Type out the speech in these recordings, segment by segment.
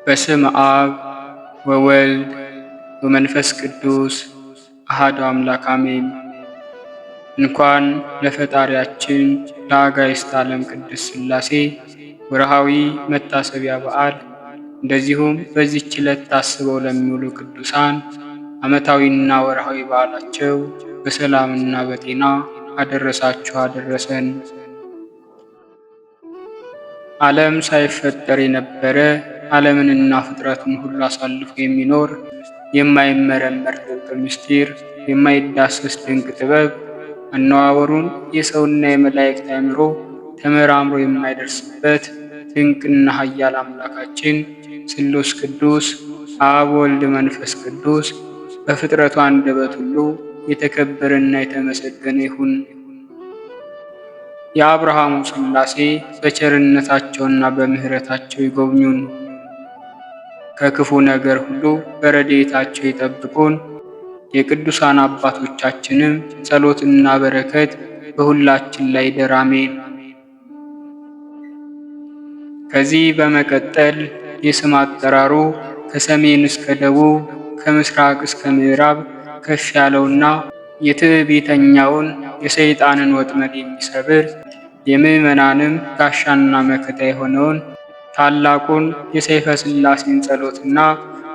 በስም አብ ወወልድ ወመንፈስ ቅዱስ አሐዱ አምላክ አሜን። እንኳን ለፈጣሪያችን ለአጋዕዝተ ዓለም ቅድስት ሥላሴ ወርሃዊ መታሰቢያ በዓል እንደዚሁም በዚህች ዕለት ታስበው ለሚውሉ ቅዱሳን ዓመታዊና ወርሃዊ በዓላቸው በሰላምና በጤና አደረሳችሁ አደረሰን። ዓለም ሳይፈጠር የነበረ ዓለምንና ፍጥረቱን ሁሉ አሳልፎ የሚኖር የማይመረመር ጥልቅ ምስጢር፣ የማይዳሰስ ድንቅ ጥበብ፣ አነዋወሩን የሰውና የመላእክት አእምሮ ተመራምሮ የማይደርስበት ድንቅና ኃያል አምላካችን ስሉስ ቅዱስ አብ ወልድ መንፈስ ቅዱስ በፍጥረቱ አንደበት ሁሉ የተከበረና የተመሰገነ ይሁን። የአብርሃሙ ሥላሴ በቸርነታቸውና በምሕረታቸው ይጎብኙን። ከክፉ ነገር ሁሉ በረድኤታቸው ይጠብቁን። የቅዱሳን አባቶቻችንም ጸሎትና በረከት በሁላችን ላይ ይደር፣ አሜን። ከዚህ በመቀጠል የስም አጠራሩ ከሰሜን እስከ ደቡብ ከምስራቅ እስከ ምዕራብ ከፍ ያለውና የትዕቢተኛውን የሰይጣንን ወጥመድ የሚሰብር የምዕመናንም ጋሻና መከታ የሆነውን ታላቁን የሰይፈ ሥላሴን ጸሎትና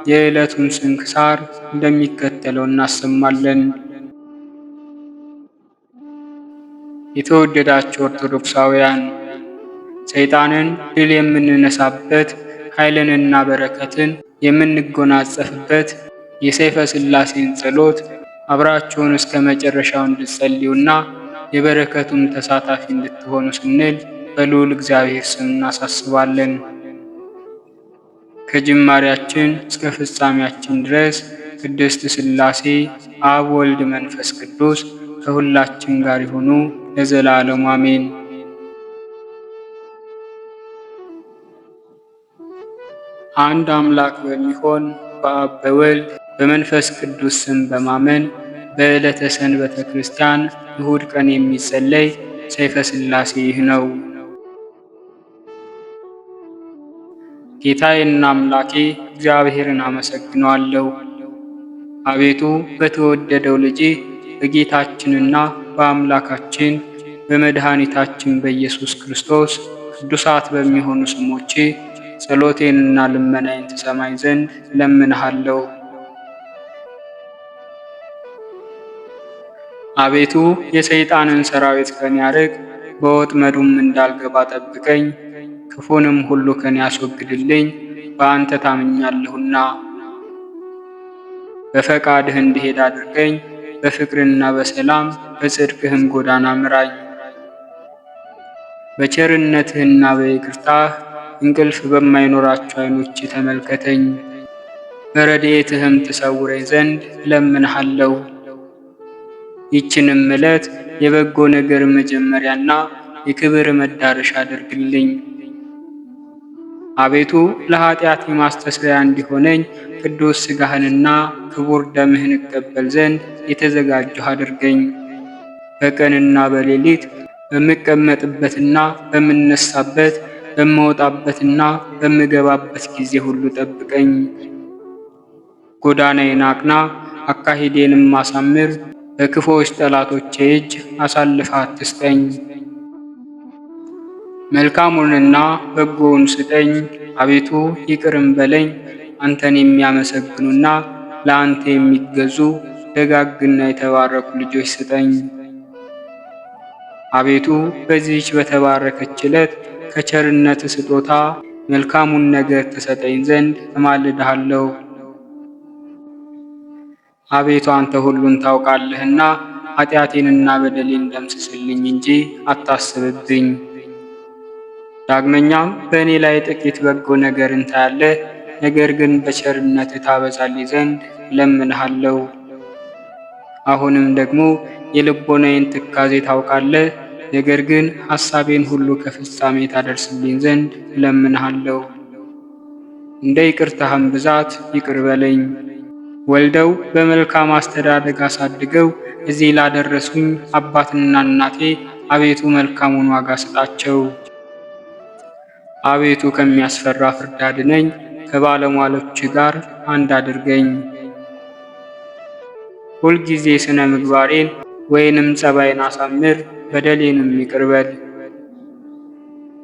የዕለቱን ስንክሳር እንደሚከተለው እናሰማለን። የተወደዳችሁ ኦርቶዶክሳውያን፣ ሰይጣንን ድል የምንነሳበት ኃይልንና በረከትን የምንጎናጸፍበት የሰይፈ ሥላሴን ጸሎት አብራችሁን እስከ መጨረሻው እንድትጸልዩና የበረከቱን ተሳታፊ እንድትሆኑ ስንል በልዑል እግዚአብሔር ስም እናሳስባለን። ከጅማሬያችን እስከ ፍጻሜያችን ድረስ ቅድስት ሥላሴ አብ ወልድ መንፈስ ቅዱስ ከሁላችን ጋር ይሁኑ ለዘላለሙ አሜን። አንድ አምላክ በሚሆን በአብ በወልድ በመንፈስ ቅዱስ ስም በማመን በዕለተ ሰንበተ ክርስቲያን እሁድ ቀን የሚጸለይ ሰይፈ ሥላሴ ይህ ነው። ጌታዬና አምላኬ እግዚአብሔርን አመሰግነዋለሁ። አቤቱ በተወደደው ልጅ በጌታችንና በአምላካችን በመድኃኒታችን በኢየሱስ ክርስቶስ ቅዱሳት በሚሆኑ ስሞቼ ጸሎቴንና ልመናዬን ትሰማኝ ዘንድ እለምንሃለሁ። አቤቱ የሰይጣንን ሰራዊት ከኔ አርቅ፣ በወጥመዱም እንዳልገባ ጠብቀኝ። ክፉንም ሁሉ ከኔ ያስወግድልኝ፣ በአንተ ታምኛለሁና። በፈቃድህ እንድሄድ አድርገኝ፣ በፍቅርና በሰላም በጽድቅህም ጎዳና ምራኝ። በቸርነትህና በይቅርታህ እንቅልፍ በማይኖራቸው ዓይኖች ተመልከተኝ፣ በረድኤትህም ትሰውረኝ ዘንድ እለምንሃለሁ። ይህችንም ዕለት የበጎ ነገር መጀመሪያና የክብር መዳረሻ አድርግልኝ። አቤቱ ለኃጢአት ማስተስሪያ እንዲሆነኝ ቅዱስ ሥጋህንና ክቡር ደምህን እቀበል ዘንድ የተዘጋጀሁ አድርገኝ። በቀንና በሌሊት በምቀመጥበትና በምነሳበት በምወጣበትና በምገባበት ጊዜ ሁሉ ጠብቀኝ። ጎዳናዬን አቅና፣ አካሄዴንም አሳምር። በክፉዎች ጠላቶቼ እጅ አሳልፈህ አትስጠኝ። መልካሙንና በጎውን ስጠኝ። አቤቱ ይቅርም በለኝ። አንተን የሚያመሰግኑና ለአንተ የሚገዙ ደጋግና የተባረኩ ልጆች ስጠኝ። አቤቱ በዚህች በተባረከች ዕለት ከቸርነት ስጦታ መልካሙን ነገር ትሰጠኝ ዘንድ እማልድሃለሁ። አቤቱ አንተ ሁሉን ታውቃለህና ኃጢአቴንና በደሌን ደምስስልኝ እንጂ አታስብብኝ። ዳግመኛም በእኔ ላይ ጥቂት በጎ ነገርን ታያለህ፣ ነገር ግን በቸርነትህ ታበዛልኝ ዘንድ እለምንሃለሁ። አሁንም ደግሞ የልቦናዬን ትካዜ ታውቃለህ፣ ነገር ግን ሐሳቤን ሁሉ ከፍጻሜ ታደርስልኝ ዘንድ እለምንሃለሁ። እንደ ይቅርታህም ብዛት ይቅር በለኝ። ወልደው በመልካም አስተዳደግ አሳድገው እዚህ ላደረሱኝ አባትና እናቴ አቤቱ መልካሙን ዋጋ ስጣቸው። አቤቱ ከሚያስፈራ ፍርድ አድነኝ፣ ከባለሟሎች ጋር አንድ አድርገኝ። ሁልጊዜ ስነ ምግባሬን ወይንም ጸባይን አሳምር፣ በደሌንም ይቅር በል።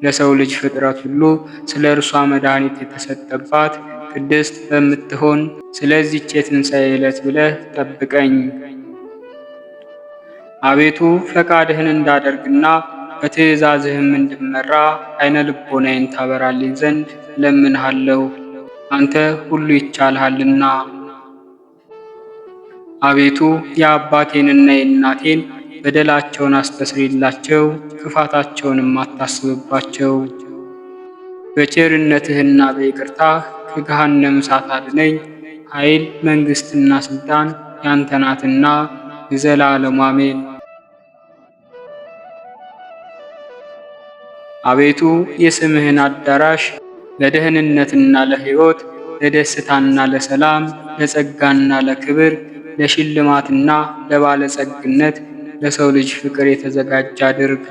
ለሰው ልጅ ፍጥረት ሁሉ ስለ እርሷ መድኃኒት የተሰጠባት ቅድስት በምትሆን ስለዚህች የትንሣኤ ዕለት ብለህ ጠብቀኝ። አቤቱ ፈቃድህን እንዳደርግና በትእዛዝህም እንድመራ አይነ ልቦናዬን ታበራልኝ ዘንድ እለምንሃለሁ። አንተ ሁሉ ይቻልሃልና። አቤቱ የአባቴንና የእናቴን በደላቸውን አስተስሪላቸው፣ ክፋታቸውንም አታስብባቸው። በቸርነትህና በይቅርታህ ከገሃነመ እሳት አድነኝ። ኃይል፣ መንግሥትና ሥልጣን ያንተ ናትና ለዘላለሙ አሜን። አቤቱ የስምህን አዳራሽ ለደህንነትና ለሕይወት፣ ለደስታና ለሰላም፣ ለጸጋና ለክብር፣ ለሽልማትና ለባለጸግነት፣ ለሰው ልጅ ፍቅር የተዘጋጀ አድርግ።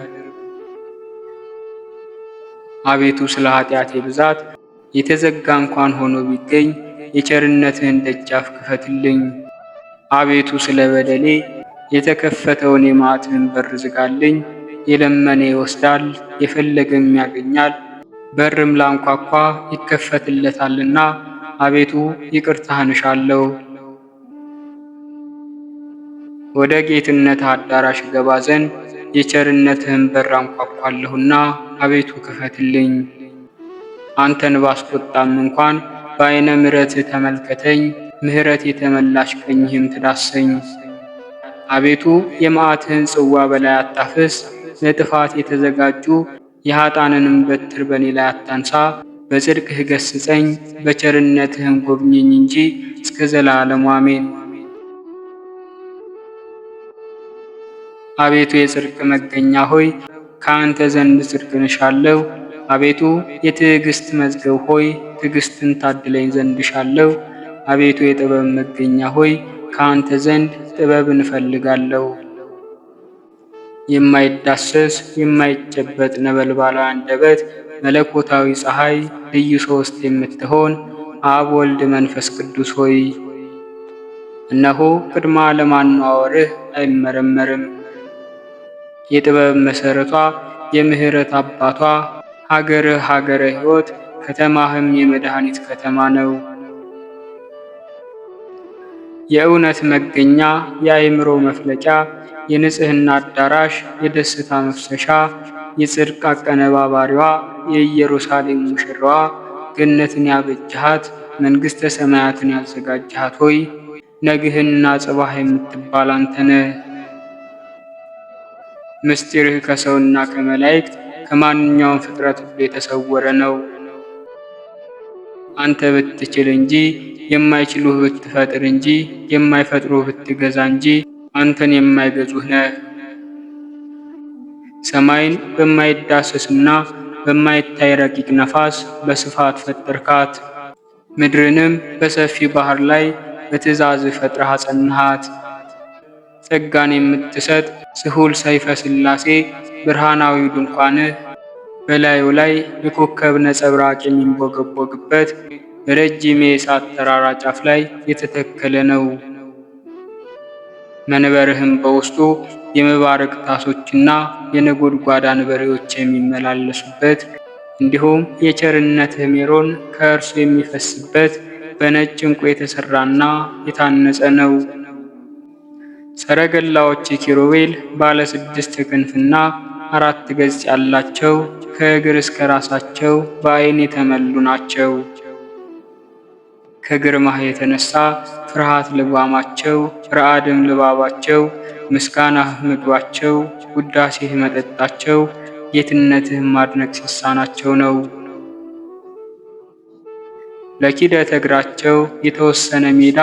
አቤቱ ስለ ኃጢአቴ ብዛት የተዘጋ እንኳን ሆኖ ቢገኝ የቸርነትህን ደጃፍ ክፈትልኝ። አቤቱ ስለ በደሌ የተከፈተውን የመዓትህን በር ዝጋልኝ። የለመነ ይወስዳል፣ የፈለገም ያገኛል፣ በርም ላንኳኳ ይከፈትለታልና። አቤቱ ይቅርታህን እሻለሁ። ወደ ጌትነትህ አዳራሽ ገባ ዘንድ የቸርነትህን በር አንኳኳለሁና አቤቱ ክፈትልኝ። አንተን ባስቆጣም እንኳን በዓይነ ምሕረትህ ተመልከተኝ፣ ምሕረት የተመላሽ ቀኝህም ትዳሰኝ። አቤቱ የመዓትህን ጽዋ በላይ አታፍስ፣ ለጥፋት የተዘጋጁ የኃጥአንንም በትር በኔ ላይ አታንሳ። በጽድቅህ ገስጸኝ፣ በቸርነትህም ጎብኘኝ እንጂ እስከ ዘላለሙ አሜን። አቤቱ የጽድቅ መገኛ ሆይ ከአንተ ዘንድ ጽድቅን እሻለሁ። አቤቱ የትዕግስት መዝገብ ሆይ ትዕግስትን ታድለኝ ዘንድ እሻለሁ። አቤቱ የጥበብ መገኛ ሆይ ከአንተ ዘንድ ጥበብን እፈልጋለሁ። የማይዳሰስ የማይጨበጥ ነበልባላዊ አንደበት፣ መለኮታዊ ፀሐይ፣ ልዩ ሦስት የምትሆን አብ ወልድ መንፈስ ቅዱስ ሆይ እነሆ ቅድመ ዓለም አነዋወርህ አይመረመርም። የጥበብ መሠረቷ የምሕረት አባቷ ሀገርህ ሀገረ ሕይወት ከተማህም የመድኃኒት ከተማ ነው። የእውነት መገኛ የአእምሮ መፍለቂያ የንጽሕና አዳራሽ የደስታ መፍሰሻ የጽድቅ አቀነባባሪዋ የኢየሩሳሌም ሙሽራዋ ገነትን ያበጅሃት መንግሥተ ሰማያትን ያዘጋጅሃት ሆይ ነግህና ጽባህ የምትባል አንተነ። ምስጢርህ ከሰውና ከመላእክት ከማንኛውም ፍጥረት ሁሉ የተሰወረ ነው። አንተ ብትችል እንጂ የማይችሉህ ብትፈጥር እንጂ የማይፈጥሩህ ብትገዛ እንጂ አንተን የማይገዙህ ነህ። ሰማይን በማይዳሰስና በማይታይ ረቂቅ ነፋስ በስፋት ፈጠርካት። ምድርንም በሰፊ ባህር ላይ በትእዛዝህ ፈጥረህ አጸናሃት። ጸጋን የምትሰጥ ስሁል ሰይፈ ሥላሴ ብርሃናዊው ድንኳንህ በላዩ ላይ የኮከብ ነጸብራቅ የሚንቦገቦግበት በረጅም የእሳት ተራራ ጫፍ ላይ የተተከለ ነው። መንበርህም በውስጡ የመባረቅ ታሶችና የነጎድጓድ አንበሬዎች የሚመላለሱበት እንዲሁም የቸርነትህ ሜሮን ከእርሱ የሚፈስበት በነጭ ዕንቁ የተሰራና የታነጸ ነው። ሰረገላዎች ኪሩቤል ባለ 6 ክንፍና 4 ገጽ ያላቸው ከእግር እስከ ራሳቸው በዓይን የተመሉ ናቸው። ከግርማህ የተነሳ ፍርሃት ልጓማቸው፣ ረዓድም ልባባቸው፣ ምስጋናህ ምግባቸው፣ ውዳሴህ መጠጣቸው፣ ጌትነትህም ማድነቅ ሲሳናቸው ነው። ለኪደተ እግራቸው የተወሰነ ሜዳ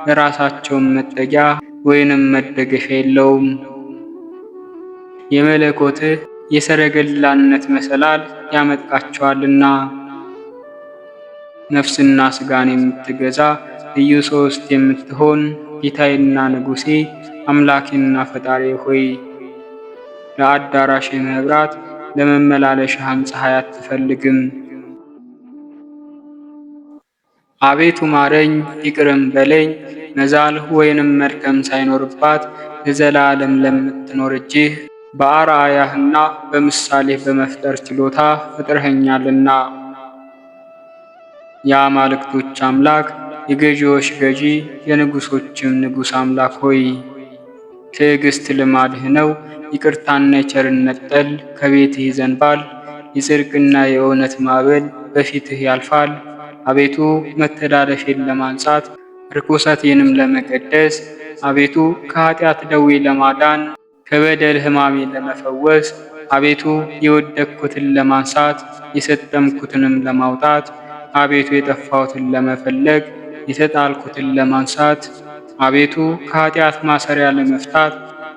ለራሳቸውም መጠጊያ ወይንም መደገፊያ የለውም። የመለኮትህ የሰረገላነት መሰላል ያመጣቸዋልና ነፍስና ስጋን የምትገዛ ልዩ ሶስት የምትሆን ጌታዬና ንጉሴ አምላኬና ፈጣሪ ሆይ ለአዳራሽህ መብራት ለመመላለሻህም ፀሐይ አትፈልግም። አቤቱ ማረኝ ይቅርም በለኝ። መዛል ወይንም መድከም ሳይኖርባት ለዘላለም ለምትኖር እጅህ በአርአያህና በምሳሌህ በመፍጠር ችሎታ ፈጥረኸኛልና። የአማልክቶች አምላክ የገዢዎች ገዢ የንጉሶችም ንጉሥ አምላክ ሆይ ትዕግሥት ልማድህ ነው። ይቅርታና የቸርነት ጠል ከቤትህ ይዘንባል። የጽድቅና የእውነት ማዕበል በፊትህ ያልፋል። አቤቱ መተላለፌን ለማንጻት ርኩሰቴንም ለመቀደስ አቤቱ ከኃጢአት ደዌ ለማዳን ከበደል ሕማሜን ለመፈወስ አቤቱ የወደቅኩትን ለማንሳት የሰጠምኩትንም ለማውጣት አቤቱ የጠፋሁትን ለመፈለግ የተጣልኩትን ለማንሳት አቤቱ ከኃጢአት ማሰሪያ ለመፍታት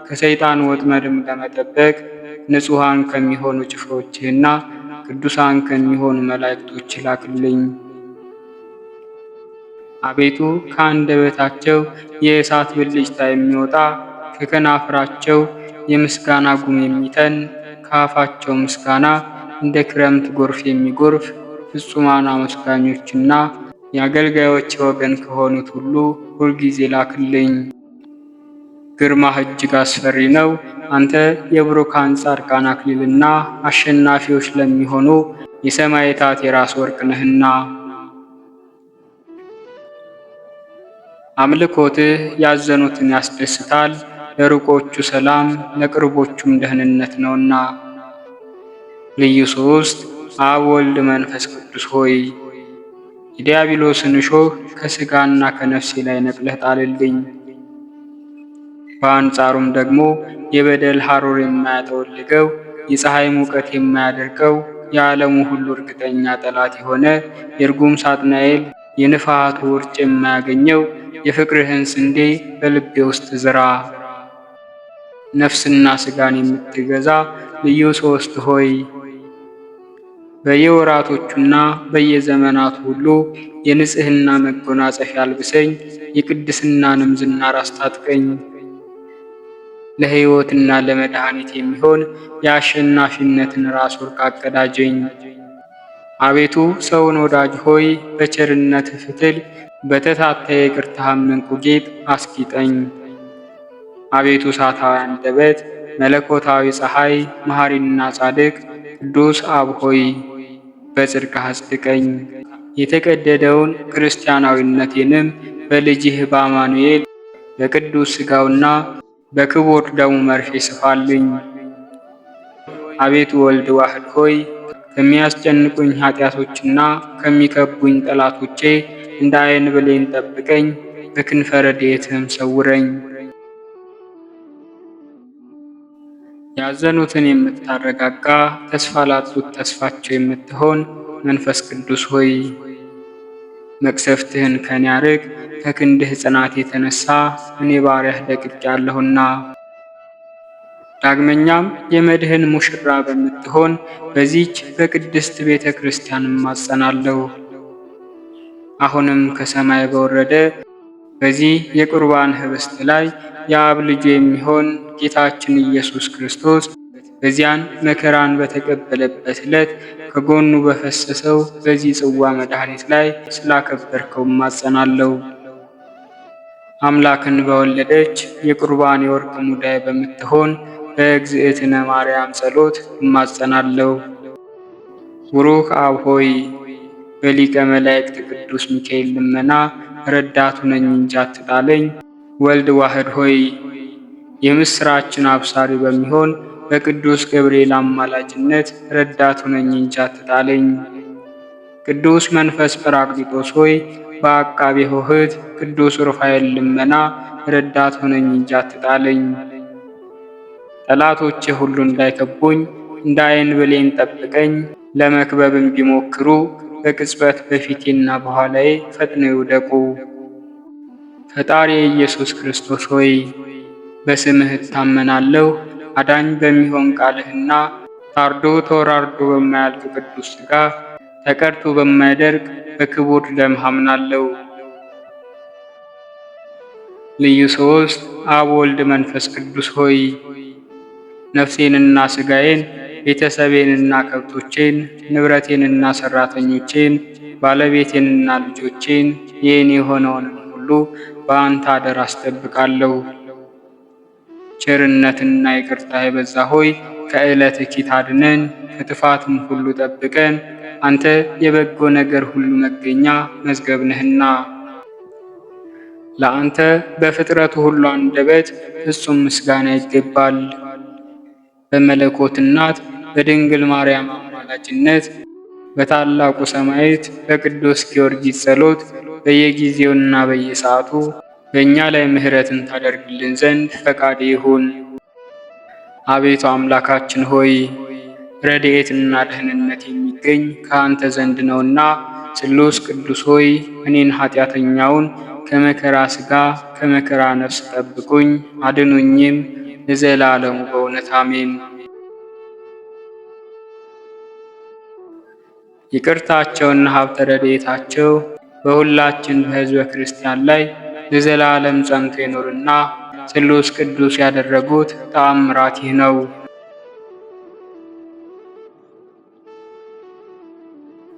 ከሰይጣን ወጥመድም ለመጠበቅ ንጹሐን ከሚሆኑ ጭፍሮችህና ቅዱሳን ከሚሆኑ መላእክቶች ላክልኝ። አቤቱ ከአንደበታቸው የእሳት ብልጭታ የሚወጣ ከከናፍራቸው የምስጋና ጉም የሚተን ከአፋቸው ምስጋና እንደ ክረምት ጎርፍ የሚጎርፍ ፍጹማን አመስጋኞችና የአገልጋዮች ወገን ከሆኑት ሁሉ ሁልጊዜ ላክልኝ። ግርማህ እጅግ አስፈሪ ነው። አንተ የብሩካን ጻድቃን አክሊልና አሸናፊዎች ለሚሆኑ የሰማዕታት የራስ ወርቅ ነህና። አምልኮትህ ያዘኑትን ያስደስታል። ለሩቆቹ ሰላም ለቅርቦቹም ደህንነት ነውና። ልዩ ሦስት አብ ወልድ መንፈስ ቅዱስ ሆይ የዲያብሎስን እሾህ ከሥጋና ከነፍሴ ላይ ነቅለህ ጣልልኝ። በአንጻሩም ደግሞ የበደል ሐሩር የማያጠወልገው የፀሐይ ሙቀት የማያደርቀው የዓለሙ ሁሉ እርግጠኛ ጠላት የሆነ የርጉም ሳጥናኤል የንፋቱ ውርጭ የማያገኘው የፍቅርህን ስንዴ በልቤ ውስጥ ዝራ። ነፍስና ሥጋን የምትገዛ ልዩ ሦስት ሆይ በየወራቶቹና በየዘመናቱ ሁሉ የንጽሕና መጎናጸፊያ አልብሰኝ፣ የቅድስናንም ዝናር አስታጥቀኝ። ለሕይወትና ለመድኃኒት የሚሆን የአሸናፊነትን ራስ ወርቅ አቀዳጀኝ። አቤቱ ሰውን ወዳጅ ሆይ በቸርነትህ ፍትል በተታታ የይቅርታህም ዕንቁ ጌጥ አስጊጠኝ። አቤቱ እሳታዊ አንደበት መለኮታዊ ፀሐይ መሐሪና ጻድቅ ቅዱስ አብ ሆይ በጽድቅህ አጽድቀኝ። የተቀደደውን ክርስቲያናዊነቴንም በልጅህ በአማኑኤል በቅዱስ ሥጋውና በክቡር ደሙ መርፌ ስፋልኝ። አቤቱ ወልድ ዋህድ ሆይ ከሚያስጨንቁኝ ኃጢአቶችና ከሚከቡኝ ጠላቶቼ እንደ ዓይን ብሌን ጠብቀኝ፣ በክንፈ ረድኤትህም ሰውረኝ። ያዘኑትን የምታረጋጋ ተስፋ ላጡት ተስፋቸው የምትሆን መንፈስ ቅዱስ ሆይ መቅሰፍትህን ከኔ አርቅ። ከክንድህ ጽናት የተነሳ እኔ ባሪያህ ደቅቄአለሁና። ዳግመኛም የመድህን ሙሽራ በምትሆን በዚች በቅድስት ቤተ ክርስቲያን እማጸናለሁ። አሁንም ከሰማይ በወረደ በዚህ የቁርባን ኅብስት ላይ የአብ ልጁ የሚሆን ጌታችን ኢየሱስ ክርስቶስ በዚያን መከራን በተቀበለበት ዕለት ከጎኑ በፈሰሰው በዚህ ጽዋ መድኃኒት ላይ ስላከበርከው እማጸናለሁ። አምላክን በወለደች የቁርባን የወርቅ ሙዳይ በምትሆን በእግዝእትነ ማርያም ጸሎት እማጸናለሁ። ቡሩክ አብ ሆይ በሊቀ መላእክት ቅዱስ ሚካኤል ልመና ረዳቱ ነኝ እንጂ አትጣለኝ። ወልድ ዋህድ ሆይ የምስራችን አብሳሪ በሚሆን በቅዱስ ገብርኤል አማላጅነት ረዳቱ ነኝ እንጂ አትጣለኝ። ቅዱስ መንፈስ ጰራቅሊጦስ ሆይ በአቃቤ ሆህት ቅዱስ ሩፋኤል ልመና ረዳቱ ነኝ እንጂ አትጣለኝ። ጠላቶቼ ሁሉ እንዳይከቡኝ እንደ ዓይን ብሌን ጠብቀኝ። ለመክበብም ቢሞክሩ በቅጽበት በፊቴና በኋላዬ ፈጥነው ይውደቁ። ፈጣሪ ኢየሱስ ክርስቶስ ሆይ በስምህ እታመናለሁ። አዳኝ በሚሆን ቃልህና ታርዶ ተወራርዶ በማያልቅ ቅዱስ ሥጋ ተቀድቶ በማይደርቅ በክቡር ደምህ አምናለሁ። ልዩ ሶስት አብ ወልድ መንፈስ ቅዱስ ሆይ ነፍሴንና ሥጋዬን ቤተሰቤንና ከብቶቼን ንብረቴንና ሠራተኞቼን ባለቤቴንና ልጆቼን የኔ የሆነውንም ሁሉ በአንተ አደራ አስጠብቃለሁ። ቸርነትና ይቅርታ የበዛ ሆይ ከዕለትህ አድነን፣ ከጥፋትም ሁሉ ጠብቀን። አንተ የበጎ ነገር ሁሉ መገኛ መዝገብ ነህና ለአንተ በፍጥረቱ ሁሉ አንደበት ፍጹም ምስጋና ይገባል። በመለኮት እናት በድንግል ማርያም አማላጅነት በታላቁ ሰማዕት በቅዱስ ጊዮርጊስ ጸሎት በየጊዜውና በየሰዓቱ በእኛ ላይ ምሕረትን ታደርግልን ዘንድ ፈቃድ ይሁን። አቤቱ አምላካችን ሆይ ረድኤትና ደህንነት የሚገኝ ከአንተ ዘንድ ነውና፣ ስሉስ ቅዱስ ሆይ እኔን ኃጢአተኛውን ከመከራ ሥጋ ከመከራ ነፍስ ጠብቁኝ አድኑኝም ለዘላለሙ በእውነት አሜን። ይቅርታቸውና ሀብተ ረድኤታቸው በሁላችን በሕዝበ ክርስቲያን ላይ ለዘላለም ጸንቶ ይኖርና ስሉስ ቅዱስ ያደረጉት ተአምራት ይህ ነው።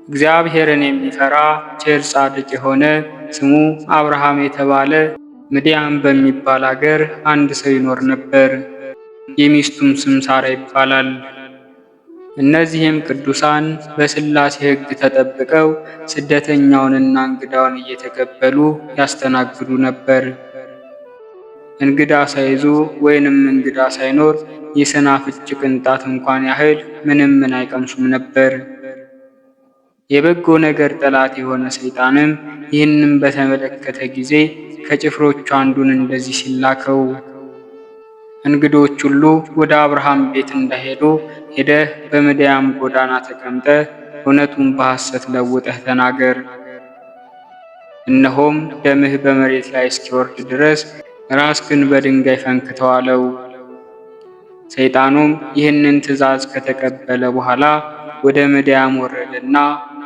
እግዚአብሔርን የሚፈራ ቸር ጻድቅ የሆነ ስሙ አብርሃም የተባለ ምድያም በሚባል አገር አንድ ሰው ይኖር ነበር። የሚስቱም ስም ሳራ ይባላል። እነዚህም ቅዱሳን በሥላሴ ሕግ ተጠብቀው ስደተኛውንና እንግዳውን እየተቀበሉ ያስተናግዱ ነበር። እንግዳ ሳይዙ ወይንም እንግዳ ሳይኖር የሰናፍጭ ቅንጣት እንኳን ያህል ምንም አይቀምሱም ነበር። የበጎ ነገር ጠላት የሆነ ሰይጣንም ይህንም በተመለከተ ጊዜ ከጭፍሮቹ አንዱን እንደዚህ ሲላከው፣ እንግዶች ሁሉ ወደ አብርሃም ቤት እንዳይሄዱ ሄደህ በምድያም ጎዳና ተቀምጠ እውነቱን በሐሰት ለውጠህ ተናገር። እነሆም ደምህ በመሬት ላይ እስኪወርድ ድረስ ራስህን በድንጋይ ፈንክተው አለው። ሰይጣኑም ይህንን ትእዛዝ ከተቀበለ በኋላ ወደ ምድያም ወረደና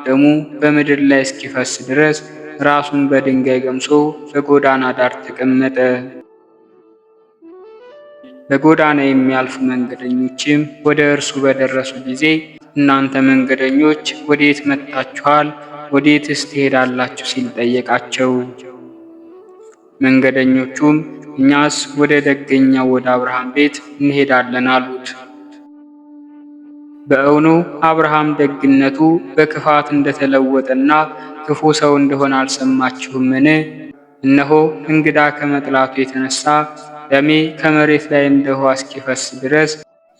ደሙ በምድር ላይ እስኪፈስ ድረስ ራሱን በድንጋይ ገምሶ በጎዳና ዳር ተቀመጠ። በጎዳና የሚያልፉ መንገደኞችም ወደ እርሱ በደረሱ ጊዜ እናንተ መንገደኞች ወዴት መጥታችኋል? ወዴትስ ትሄዳላችሁ? ሲል ጠየቃቸው። መንገደኞቹም እኛስ ወደ ደገኛው ወደ አብርሃም ቤት እንሄዳለን አሉት። በእውኑ አብርሃም ደግነቱ በክፋት እንደተለወጠና ክፉ ሰው እንደሆነ አልሰማችሁምን? እነሆ እንግዳ ከመጥላቱ የተነሳ ደሜ ከመሬት ላይ እንደ ውኃ እስኪፈስ ድረስ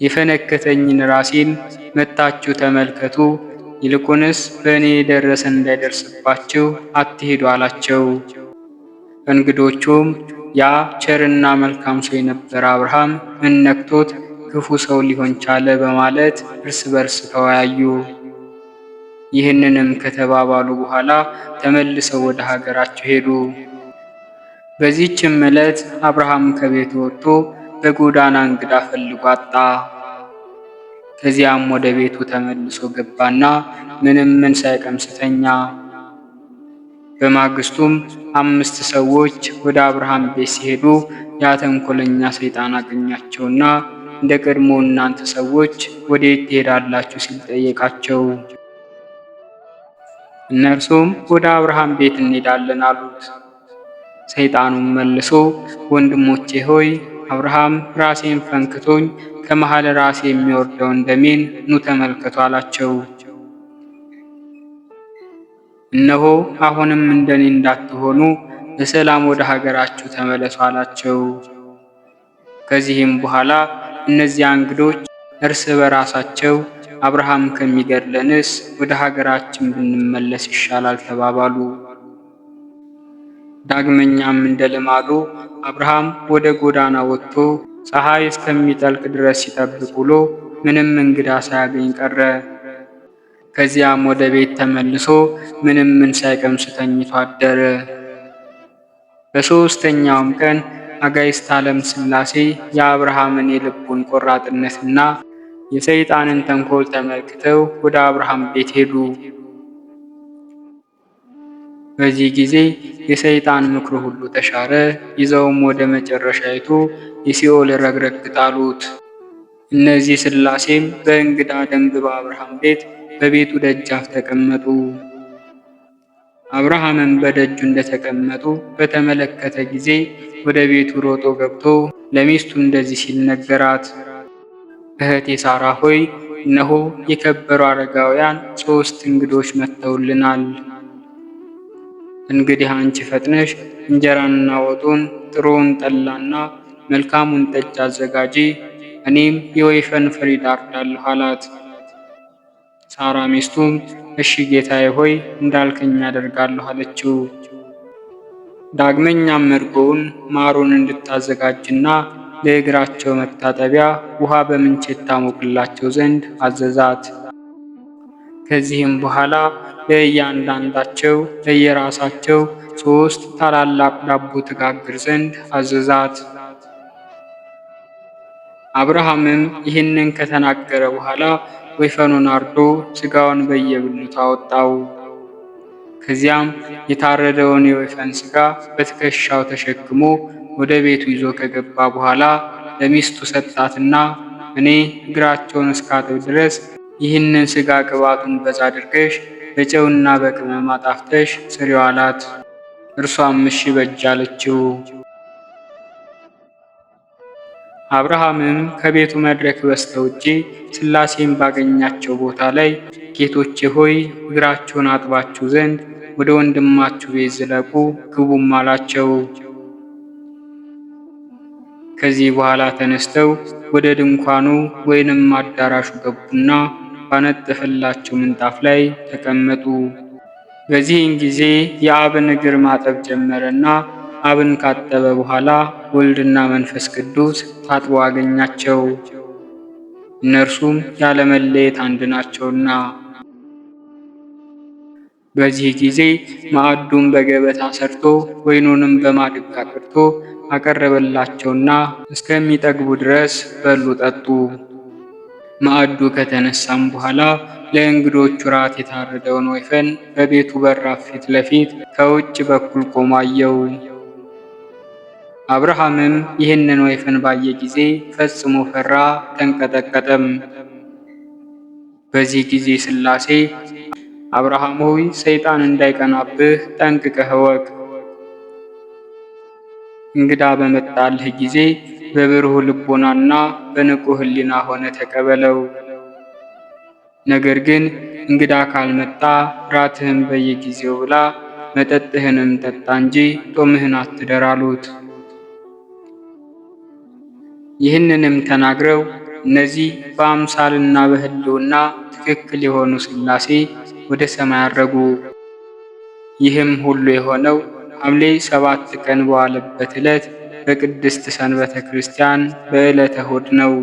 የፈነከተኝን ራሴን መጥታችሁ ተመልከቱ። ይልቁንስ በእኔ የደረሰ እንዳይደርስባችሁ አትሄዱ አላቸው። እንግዶቹም ያ ቸርና መልካም ሰው የነበረ አብርሃም ምን ነክቶት ክፉ ሰው ሊሆን ቻለ? በማለት እርስ በርስ ተወያዩ። ይህንንም ከተባባሉ በኋላ ተመልሰው ወደ ሀገራቸው ሄዱ። በዚህችም ዕለት አብርሃም ከቤቱ ወጥቶ በጎዳና እንግዳ ፈልጎ አጣ። ከዚያም ወደ ቤቱ ተመልሶ ገባና ምን ሳይቀምስ ተኛ። በማግስቱም 5 ሰዎች ወደ አብርሃም ቤት ሲሄዱ ያ ተንኮለኛ ሰይጣን አገኛቸውና እንደ ቀድሞ እናንተ ሰዎች ወዴት ትሄዳላችሁ? ሲል ጠየቃቸው። እነርሱም ወደ አብርሃም ቤት እንሄዳለን አሉት። ሰይጣኑም መልሶ ወንድሞቼ ሆይ አብርሃም ራሴን ፈንክቶኝ ከመሃል ራሴ የሚወርደውን ደሜን ኑ ተመልከቱ አላቸው። እነሆ አሁንም እንደኔ እንዳትሆኑ በሰላም ወደ ሀገራችሁ ተመለሱ አላቸው። ከዚህም በኋላ እነዚያ እንግዶች እርስ በራሳቸው አብርሃም ከሚገድለንስ ወደ ሀገራችን ብንመለስ ይሻላል ተባባሉ። ዳግመኛም እንደ ልማዱ አብርሃም ወደ ጎዳና ወጥቶ ፀሐይ እስከሚጠልቅ ድረስ ሲጠብቅ ውሎ ምንም እንግዳ ሳያገኝ ቀረ። ከዚያም ወደ ቤት ተመልሶ ምን ሳይቀምስ ተኝቶ አደረ። በሦስተኛውም ቀን አጋዕዝተ ዓለም ሥላሴ የአብርሃምን የልቡን ቆራጥነትና የሰይጣንን ተንኮል ተመልክተው ወደ አብርሃም ቤት ሄዱ። በዚህ ጊዜ የሰይጣን ምክሩ ሁሉ ተሻረ። ይዘውም ወደ መጨረሻይቱ የሲኦል ረግረግ ጣሉት። እነዚህ ሥላሴም በእንግዳ ደንብ በአብርሃም ቤት በቤቱ ደጃፍ ተቀመጡ። አብርሃምም በደጁ እንደተቀመጡ በተመለከተ ጊዜ ወደ ቤቱ ሮጦ ገብቶ ለሚስቱ እንደዚህ ሲል ነገራት። እህቴ ሳራ ሆይ እነሆ የከበሩ አረጋውያን 3 እንግዶች መጥተውልናል። እንግዲህ አንቺ ፈጥነሽ እንጀራንና ወጡን፣ ጥሩውን ጠላና መልካሙን ጠጅ አዘጋጂ፣ እኔም የወይፈን ፍሪዳ አርዳለሁ አላት። ሳራ ሚስቱም እሺ ጌታዬ ሆይ እንዳልከኝ አደርጋለሁ አለችው። ዳግመኛም እርጎውን ማሩን እንድታዘጋጅና ለእግራቸው መታጠቢያ ውሃ በምንቸት ታሞቅላቸው ዘንድ አዘዛት። ከዚህም በኋላ ለእያንዳንዳቸው ለየራሳቸው 3 ታላላቅ ዳቦ ትጋግር ዘንድ አዘዛት። አብርሃምም ይህንን ከተናገረ በኋላ ወይፈኑን አርዶ ሥጋውን በየብልቱ አወጣው። ከዚያም የታረደውን የወይፈን ሥጋ በትከሻው ተሸክሞ ወደ ቤቱ ይዞ ከገባ በኋላ ለሚስቱ ሰጣትና እኔ እግራቸውን እስካጥብ ድረስ ይህንን ሥጋ ቅባቱን በዛ አድርገሽ በጨውና በቅመም አጣፍተሽ ስሪው አላት። እርሷም እሺ በጅ አለችው። አብርሃምም ከቤቱ መድረክ በስተውጪ ሥላሴን ባገኛቸው ቦታ ላይ ጌቶቼ ሆይ እግራቸውን አጥባችሁ ዘንድ ወደ ወንድማችሁ ቤት ዝለቁ ግቡም አላቸው። ከዚህ በኋላ ተነስተው ወደ ድንኳኑ ወይንም አዳራሹ ገቡና ባነጠፈላቸው ምንጣፍ ላይ ተቀመጡ። በዚህን ጊዜ የአብን እግር ማጠብ ጀመረና አብን ካጠበ በኋላ ወልድና መንፈስ ቅዱስ ታጥበው አገኛቸው። እነርሱም ያለመለየት አንድ ናቸውና። በዚህ ጊዜ ማዕዱን በገበታ ሰርቶ ወይኑንም በማድጋ ቀድቶ አቀረበላቸውና እስከሚጠግቡ ድረስ በሉ ጠጡ። ማዕዱ ከተነሳም በኋላ ለእንግዶቹ ራት የታረደውን ወይፈን በቤቱ በራፍ ፊት ለፊት ከውጭ በኩል ቆሞ አየው። አብርሃምም ይህንን ወይፈን ባየ ጊዜ ፈጽሞ ፈራ፣ ተንቀጠቀጠም። በዚህ ጊዜ ሥላሴ አብርሃም ሆይ ሰይጣን እንዳይቀናብህ ጠንቅቀህ እወቅ። እንግዳ በመጣልህ ጊዜ በብሩህ ልቦናና በንቁ ሕሊና ሆነ ተቀበለው። ነገር ግን እንግዳ ካልመጣ ራትህን በየጊዜው ብላ፣ መጠጥህንም ጠጣ እንጂ ጦምህን አትደር አሉት። ይህንንም ተናግረው እነዚህ በአምሳልና በሕልውና ትክክል የሆኑ ሥላሴ ወደ ሰማይ አረጉ። ይህም ሁሉ የሆነው ሐምሌ 7 ቀን በዋለበት ዕለት በቅድስት ሰንበተ ክርስቲያን በዕለተ እሑድ ነው።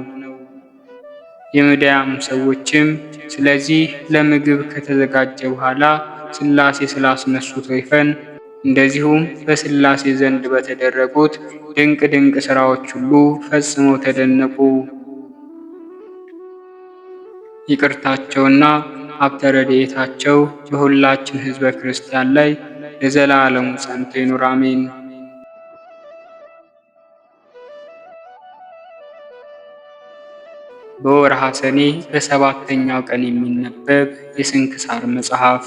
የምድያም ሰዎችም ስለዚህ ለምግብ ከተዘጋጀ በኋላ ሥላሴ ስላስነሱት ወይፈን እንደዚሁም በሥላሴ ዘንድ በተደረጉት ድንቅ ድንቅ ሥራዎች ሁሉ ፈጽመው ተደነቁ። ይቅርታቸውና ሀብተ ረድኤታቸው በሁላችን ሕዝበ ክርስቲያን ላይ ለዘላለሙ ጸንቶ ይኑር አሜን። በወርሃ ሰኔ በሰባተኛው ቀን የሚነበብ የስንክሳር መጽሐፍ።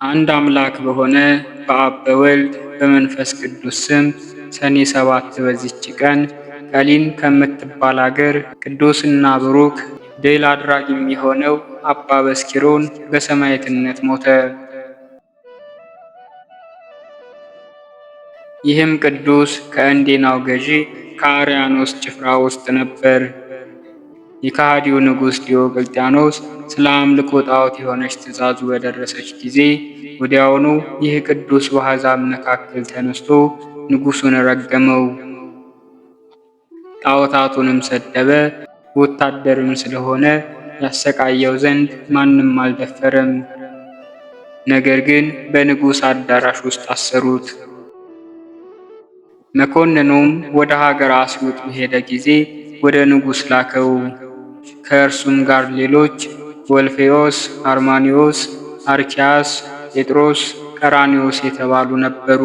አንድ አምላክ በሆነ በአብ በወልድ በመንፈስ ቅዱስ ስም ሰኔ 7 በዚች ቀን ቀሊን ከምትባል አገር ቅዱስና ብሩክ ድል አድራጊ የሚሆነው አባ በስኪሮን በሰማዕትነት ሞተ። ይህም ቅዱስ ከእንዴናው ገዢ ከአርያኖስ ጭፍራ ውስጥ ነበር። የከሃዲው ንጉሥ ዲዮቅልጥያኖስ ስለ አምልኮ ጣዖት የሆነች ትእዛዙ በደረሰች ጊዜ ወዲያውኑ ይህ ቅዱስ በአሕዛብ መካከል ተነስቶ ንጉሡን ረገመው፣ ጣዖታቱንም ሰደበ። ወታደርም ስለሆነ ያሰቃየው ዘንድ ማንም አልደፈረም። ነገር ግን በንጉሥ አዳራሽ ውስጥ አሰሩት። መኮንኑም ወደ ሀገር አስዩጥ በሄደ ጊዜ ወደ ንጉሥ ላከው። ከእርሱም ጋር ሌሎች ወልፌዎስ፣ አርማኒዎስ፣ አርኪያስ፣ ጴጥሮስ፣ ቀራኒዮስ የተባሉ ነበሩ።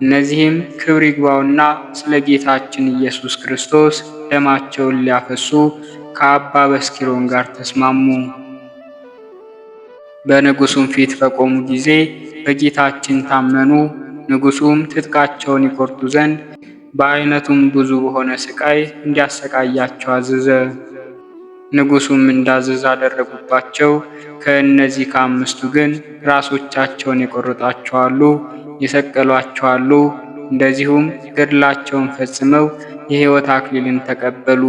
እነዚህም ክብር ይግባውና ስለ ጌታችን ኢየሱስ ክርስቶስ ደማቸውን ሊያፈሱ ከአባ በስኪሮን ጋር ተስማሙ። በንጉሱም ፊት በቆሙ ጊዜ በጌታችን ታመኑ። ንጉሱም ትጥቃቸውን ይቆርጡ ዘንድ በአይነቱም ብዙ በሆነ ስቃይ እንዲያሰቃያቸው አዘዘ። ንጉሱም እንዳዘዘ አደረጉባቸው። ከእነዚህ ከአምስቱ ግን ራሶቻቸውን የቆረጧቸው አሉ፣ የሰቀሏቸው አሉ። እንደዚሁም ገድላቸውን ፈጽመው የሕይወት አክሊልን ተቀበሉ።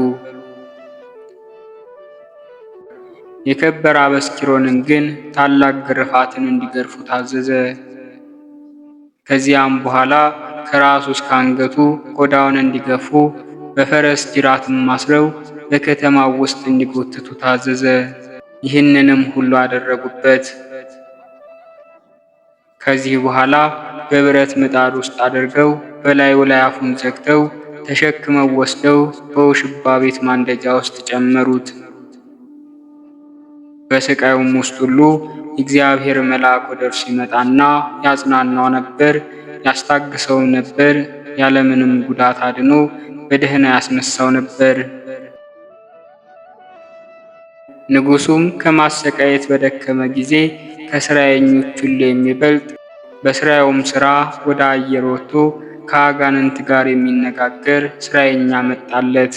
የከበረ አበስኪሮንን ግን ታላቅ ግርፋትን እንዲገርፉ ታዘዘ። ከዚያም በኋላ ከራሱ እስከ አንገቱ ቆዳውን እንዲገፉ በፈረስ ጅራትም አስረው በከተማው ውስጥ እንዲጎትቱ ታዘዘ። ይህንንም ሁሉ አደረጉበት። ከዚህ በኋላ በብረት ምጣድ ውስጥ አድርገው በላዩ ላይ አፉን ዘግተው ተሸክመው ወስደው በውሽባ ቤት ማንደጃ ውስጥ ጨመሩት። በስቃዩም ውስጥ ሁሉ እግዚአብሔር መልአክ ወደ እርሱ ይመጣና ያጽናናው ነበር፣ ያስታግሰው ነበር። ያለምንም ጉዳት አድኖ በደህና ያስነሳው ነበር። ንጉሱም ከማሰቃየት በደከመ ጊዜ ከስራየኞች ሁሉ የሚበልጥ በስራውም ስራ ወደ አየር ወጥቶ ከአጋንንት ጋር የሚነጋገር ስራየኛ መጣለት።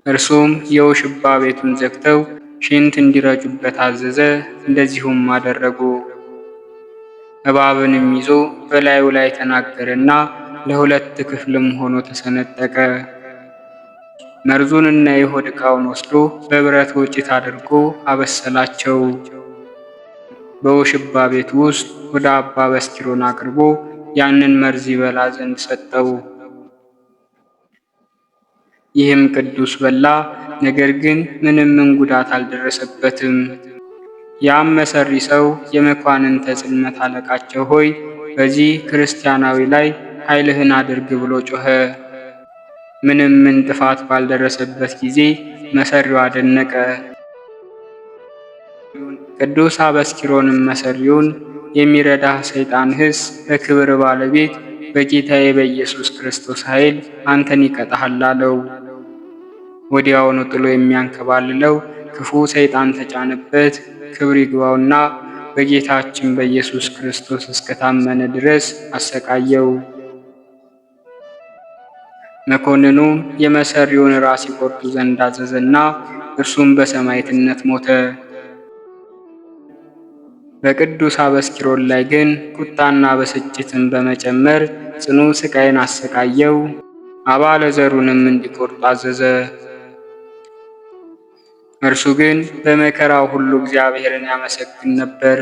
እርሱም የውሽባ ቤቱን ዘግተው ሽንት እንዲረጩበት አዘዘ። እንደዚሁም አደረጉ። እባብንም ይዞ በላዩ ላይ ተናገረና ለሁለት ክፍልም ሆኖ ተሰነጠቀ። መርዙንና የሆድ ዕቃውን ወስዶ በብረት ወጭት አድርጎ አበሰላቸው። በውሽባ ቤት ውስጥ ወደ አባ በስኪሮን አቅርቦ ያንን መርዝ ይበላ ዘንድ ሰጠው። ይህም ቅዱስ በላ። ነገር ግን ምንም ጉዳት አልደረሰበትም። ያም መሰሪ ሰው የመኳንንተ ጽልመት አለቃቸው ሆይ በዚህ ክርስቲያናዊ ላይ ኃይልህን አድርግ ብሎ ጮኸ። ምንም ጥፋት ባልደረሰበት ጊዜ መሰሪው አደነቀ። ቅዱስ አበስኪሮንም መሰሪውን የሚረዳህ ሰይጣንህስ በክብር ባለቤት በጌታዬ በኢየሱስ ክርስቶስ ኃይል አንተን ይቀጣሃል አለው። ወዲያውኑ ጥሎ የሚያንከባልለው ክፉ ሰይጣን ተጫነበት። ክብር ይግባውና በጌታችን በኢየሱስ ክርስቶስ እስከታመነ ድረስ አሰቃየው። መኮንኑም የመሰሪውን ራስ ይቆርጡ ዘንድ አዘዘና እርሱም በሰማዕትነት ሞተ። በቅዱስ አበስኪሮን ላይ ግን ቁጣና ብስጭትን በመጨመር ጽኑ ስቃይን አሰቃየው። አባለ ዘሩንም እንዲቆርጡ አዘዘ። እርሱ ግን በመከራው ሁሉ እግዚአብሔርን ያመሰግን ነበር።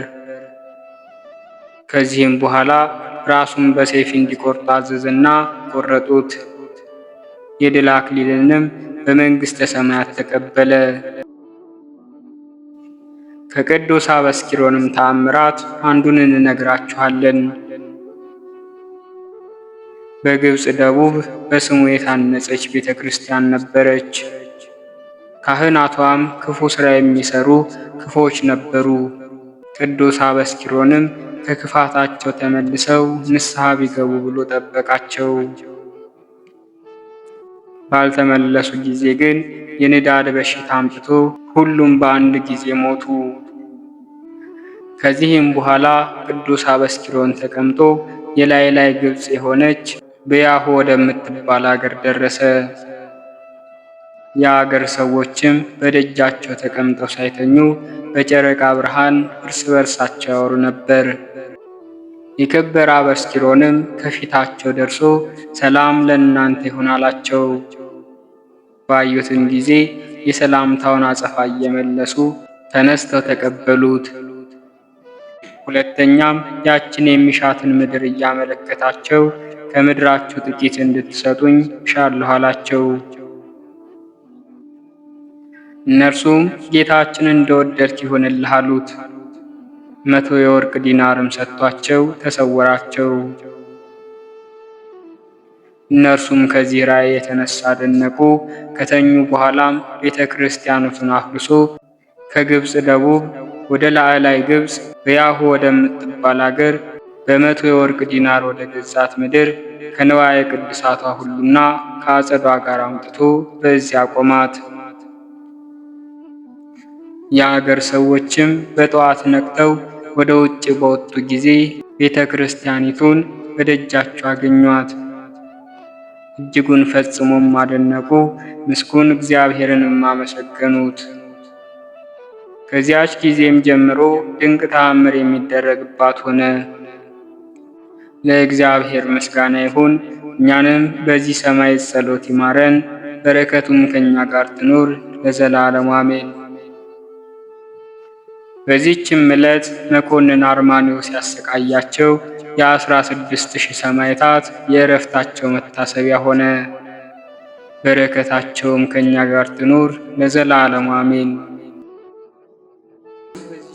ከዚህም በኋላ ራሱን በሰይፍ እንዲቆርጡ አዘዘና ቆረጡት። የድል አክሊልንም በመንግሥተ ሰማያት ተቀበለ። ከቅዱስ አበስኪሮንም ተአምራት አንዱን እንነግራችኋለን። በግብፅ ደቡብ በስሙ የታነጸች ቤተ ክርስቲያን ነበረች። ካህናቷም ክፉ ሥራ የሚሰሩ ክፎች ነበሩ። ቅዱስ አበስኪሮንም ከክፋታቸው ተመልሰው ንስሐ ቢገቡ ብሎ ጠበቃቸው። ባልተመለሱ ጊዜ ግን የንዳድ በሽታ አምጥቶ ሁሉም በአንድ ጊዜ ሞቱ። ከዚህም በኋላ ቅዱስ አበስኪሮን ተቀምጦ የላይ ላይ ግብፅ የሆነች በያሁ ወደምትባል አገር ደረሰ። የአገር ሰዎችም በደጃቸው ተቀምጠው ሳይተኙ በጨረቃ ብርሃን እርስ በርሳቸው ያወሩ ነበር። የከበረ አበስኪሮንም ከፊታቸው ደርሶ ሰላም ለእናንተ ይሁን አላቸው። ባዩትም ጊዜ የሰላምታውን አጸፋ እየመለሱ ተነስተው ተቀበሉት። ሁለተኛም ያችን የሚሻትን ምድር እያመለከታቸው ከምድራችሁ ጥቂት እንድትሰጡኝ እሻለሁ አላቸው። እነርሱም ጌታችን እንደወደድክ ይሁንልህ አሉት። 100 የወርቅ ዲናርም ሰጥቷቸው ተሰወራቸው። እነርሱም ከዚህ ራእይ የተነሳ አደነቁ። ከተኙ በኋላም ቤተ ክርስቲያኑን አፍርሶ ከግብፅ ደቡብ ወደ ላዕላይ ግብፅ በያሁ ወደምትባል አገር በ100 የወርቅ ዲናር ወደ ገዛት ምድር ከንዋየ ቅድሳቷ ሁሉና ከአጸዷ ጋር አምጥቶ በዚያ ቆማት። የአገር ሰዎችም በጠዋት ነቅተው ወደ ውጭ በወጡ ጊዜ ቤተ ክርስቲያኒቱን በደጃቸው አገኟት። እጅጉን ፈጽሞም አደነቁ፣ ምስጉን እግዚአብሔርንም አመሰገኑት። ከዚያች ጊዜም ጀምሮ ድንቅ ተአምር የሚደረግባት ሆነ። ለእግዚአብሔር ምስጋና ይሁን። እኛንም በዚህ ሰማይ ጸሎት ይማረን፣ በረከቱም ከኛ ጋር ትኑር ለዘላለሙ አሜን። በዚህችም ዕለት መኮንን አርማንዮስ ያሰቃያቸው የ16,000 ሰማዕታት የዕረፍታቸው መታሰቢያ ሆነ። በረከታቸውም ከኛ ጋር ትኑር ለዘላለሙ አሜን።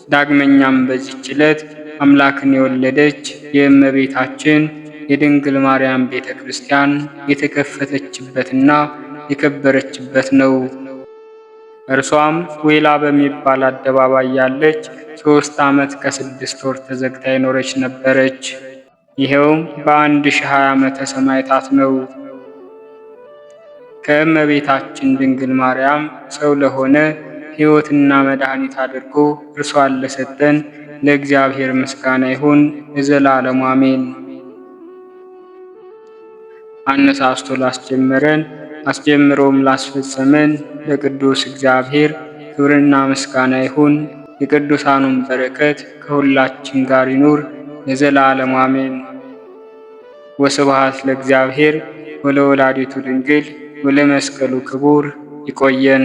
ዳግመኛም በዚህች ዕለት አምላክን የወለደች የእመቤታችን የድንግል ማርያም ቤተ ክርስቲያን የተከፈተችበትና የከበረችበት ነው። እርሷም ወይላ በሚባል አደባባይ ያለች 3 ዓመት ከ6 ወር ተዘግታ የኖረች ነበረች። ይኸውም በ1020 ዓመተ ሰማዕታት ነው። ከእመቤታችን ድንግል ማርያም ሰው ለሆነ ሕይወትና መድኃኒት አድርጎ እርሷን ለሰጠን ለእግዚአብሔር ምስጋና ይሁን ለዘላለሙ አሜን። አነሳስቶ ላስጀመረን አስጀምሮም ላስፈጸመን ለቅዱስ እግዚአብሔር ክብርና ምስጋና ይሁን። የቅዱሳኑን በረከት ከሁላችን ጋር ይኑር ለዘላለሙ አሜን። ወስብሐት ለእግዚአብሔር ወለወላዲቱ ድንግል ወለመስቀሉ ክቡር። ይቆየን።